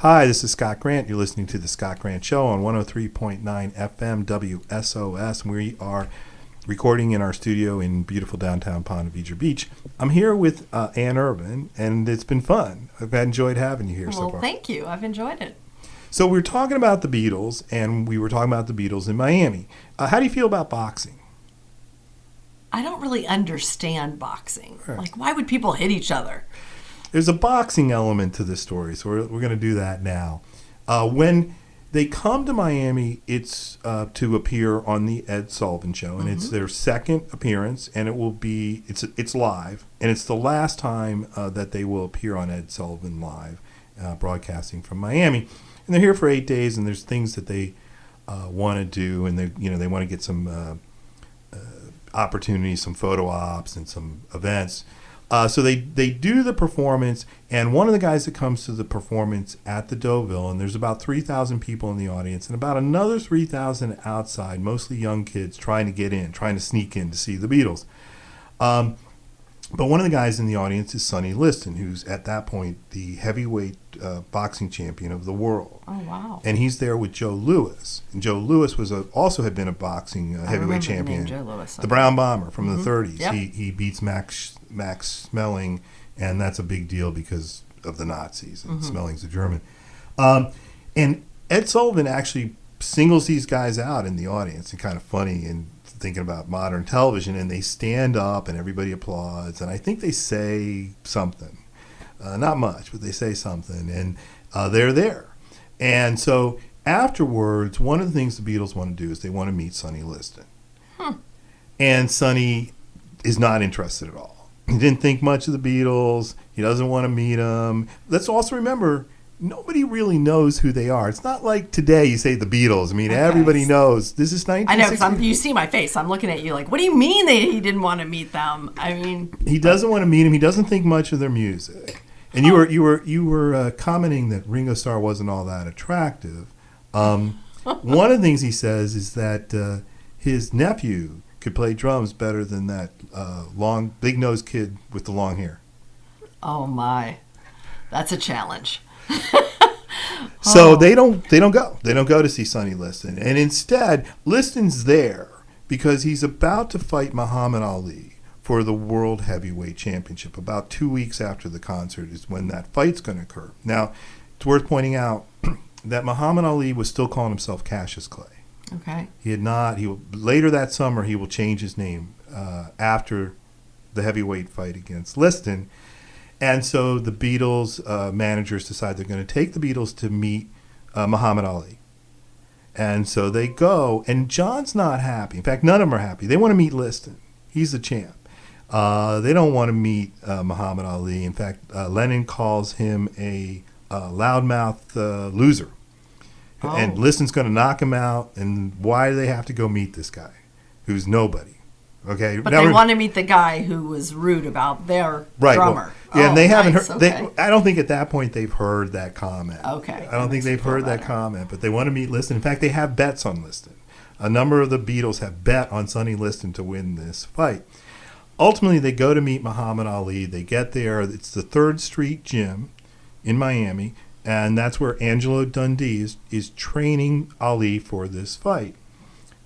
Hi, this is Scott Grant. You're listening to The Scott Grant Show on 103.9 FM WSOS. We are recording in our studio in beautiful downtown Ponte Vedra Beach. I'm here with Ann Irvin, and it's been fun. I've enjoyed having you here so far. Well, thank you. I've enjoyed it. So we're talking about the Beatles, and we were talking about the Beatles in Miami. How do you feel about boxing? I don't really understand boxing. Right. Like, why would people hit each other? There's a boxing element to this story, so we're going to do that now. When they come to Miami, it's to appear on the Ed Sullivan Show, and it's their second appearance, and it's live, and it's the last time that they will appear on Ed Sullivan Live, broadcasting from Miami. And they're here for 8 days, and there's things that they want to do, and they want to get some opportunities, some photo ops, and some events. So they do the performance, and one of the guys that comes to the performance at the Deauville, and there's about 3,000 people in the audience, and about another 3,000 outside, mostly young kids trying to get in, trying to sneak in to see the Beatles. But one of the guys in the audience is Sonny Liston, who's at that point the heavyweight boxing champion of the world. Oh, wow. And he's there with Joe Louis. And Joe Louis was also had been a boxing heavyweight champion. The name Joe Louis. The Brown Bomber from the 30s. Yep. He beats Max Smelling, and that's a big deal because of the Nazis, and Smelling's a German. And Ed Sullivan actually singles these guys out in the audience, and kind of funny and thinking about modern television, and they stand up and everybody applauds, and I think they say something. Not much, but they say something, and they're there. And so afterwards, one of the things the Beatles want to do is they want to meet Sonny Liston. And Sonny is not interested at all. He didn't think much of the Beatles. He doesn't want to meet them. Let's also remember, nobody really knows who they are. It's not like today you say the Beatles. I mean, everybody knows. This is 1960. I know, because you see my face. I'm looking at you like, what do you mean he didn't want to meet them? I mean... He doesn't want to meet them. He doesn't think much of their music. And you were commenting that Ringo Starr wasn't all that attractive. One of the things he says is that his nephew could play drums better than that long, big-nosed kid with the long hair. Oh, my. That's a challenge. So they don't go. They don't go to see Sonny Liston. And instead, Liston's there because he's about to fight Muhammad Ali for the World Heavyweight Championship. About 2 weeks after the concert is when that fight's going to occur. Now, it's worth pointing out that Muhammad Ali was still calling himself Cassius Clay. Okay. He had not. Later that summer, he will change his name after the heavyweight fight against Liston. And so the Beatles managers decide they're going to take the Beatles to meet Muhammad Ali. And so they go, and John's not happy. In fact, none of them are happy. They want to meet Liston. He's the champ. They don't want to meet Muhammad Ali. In fact, Lennon calls him a loudmouth loser. Oh. And Liston's going to knock him out. And why do they have to go meet this guy who's nobody? Okay, but they want to meet the guy who was rude about their drummer. Well, and they haven't heard. Okay. I don't think at that point they've heard that comment. Okay. I don't think they've heard that comment, but they want to meet Liston. In fact, they have bets on Liston. A number of the Beatles have bet on Sonny Liston to win this fight. Ultimately, they go to meet Muhammad Ali. They get there. It's the 3rd Street Gym in Miami, and that's where Angelo Dundee is training Ali for this fight.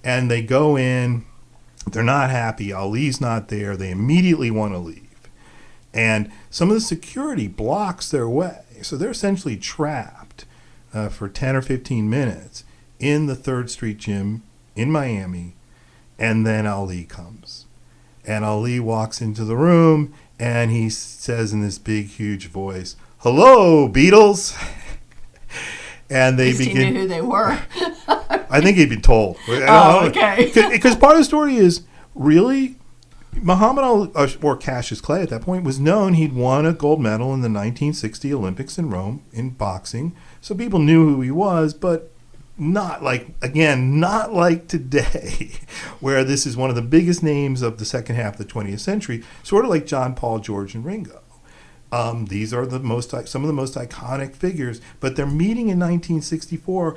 And they go in. They're not happy. Ali's not there. They immediately want to leave. And some of the security blocks their way. So they're essentially trapped for 10 or 15 minutes in the 3rd Street Gym in Miami. And then Ali comes. And Ali walks into the room, and he says in this big, huge voice, "Hello, Beatles." And they begin. He knew who they were. I think he'd been told. Okay. Because part of the story is, really, Muhammad Ali, or Cassius Clay at that point, was known. He'd won a gold medal in the 1960 Olympics in Rome in boxing. So people knew who he was, but not like today, where this is one of the biggest names of the second half of the 20th century, sort of like John, Paul, George, and Ringo. These are some of the most iconic figures, but they're meeting in 1964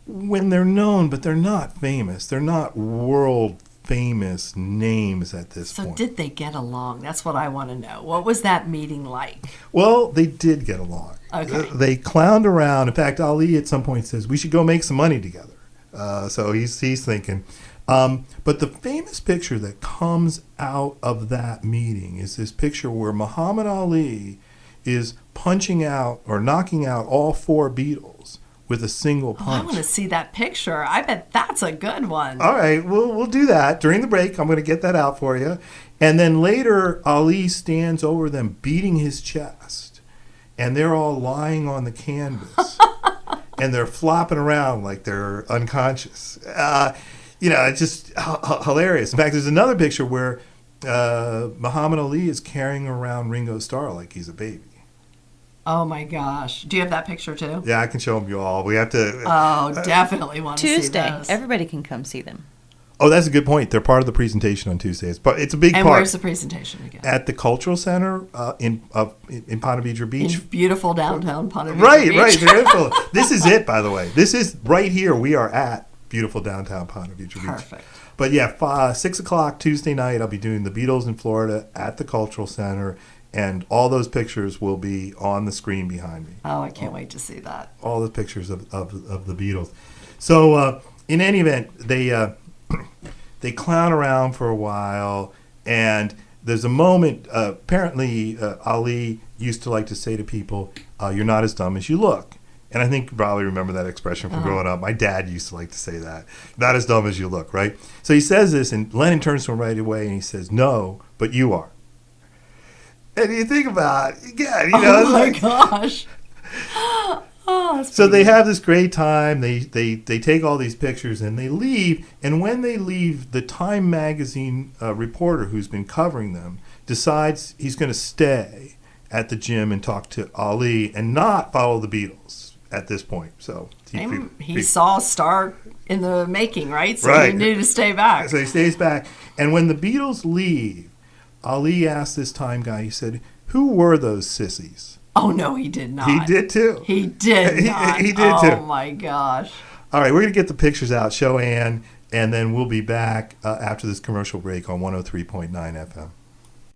when they're known, but they're not famous. They're not world famous names at this So point. did they get along? That's what I want to know. What was that meeting like? Well, they did get along. Okay. They clowned around. In fact, Ali at some point says, we should go make some money together. So he's thinking. But the famous picture that comes out of that meeting is this picture where Muhammad Ali is punching out or knocking out all 4 Beatles with a single Oh, I punch. want to see that picture. I bet that's a good one. All right, we'll do that during the break. I'm going to get that out for you. And then later, Ali stands over them, beating his chest. And they're all lying on the canvas. And they're flopping around like they're unconscious. It's just hilarious. In fact, there's another picture where Muhammad Ali is carrying around Ringo Starr like he's a baby. Oh my gosh. Do you have that picture too? Yeah, I can show them you all. We have to. Oh, definitely want to see Tuesday. those. Everybody can come see them. Oh, that's a good point. They're part of the presentation on Tuesdays, but it's a big And part. where's the presentation again? At the Cultural Center in Ponte Vedra Beach. In beautiful downtown Ponte Vedra Right, Beach. beautiful. This is it, by the way. This is right here. We are at beautiful downtown Ponte Vedra Beach. Perfect. But yeah, 6 o'clock Tuesday night, I'll be doing the Beatles in Florida at the Cultural Center, and all those pictures will be on the screen behind me. Oh, I can't wait to see that. All the pictures of the Beatles. So in any event, they clown around for a while, and there's a moment. Apparently, Ali used to like to say to people, "You're not as dumb as you look." And I think you probably remember that expression from growing up. My dad used to like to say that. Not as dumb as you look, right? So he says this, and Lennon turns to him right away, and he says, "No, but you are." And you think about it, again, Oh my gosh. Oh, that's so pretty they have this great time. They take all these pictures and they leave. And when they leave, the Time magazine reporter who's been covering them decides he's going to stay at the gym and talk to Ali and not follow the Beatles at this point. So he saw Star in the making, right? So Right. he knew to stay back. So he stays back. And when the Beatles leave, Ali asked this Time guy, he said, "Who were those sissies?" Oh, no, he did not. He did too. He did not. He did oh, too. Oh, my gosh. All right, we're going to get the pictures out, show Ann, and then we'll be back after this commercial break on 103.9 FM.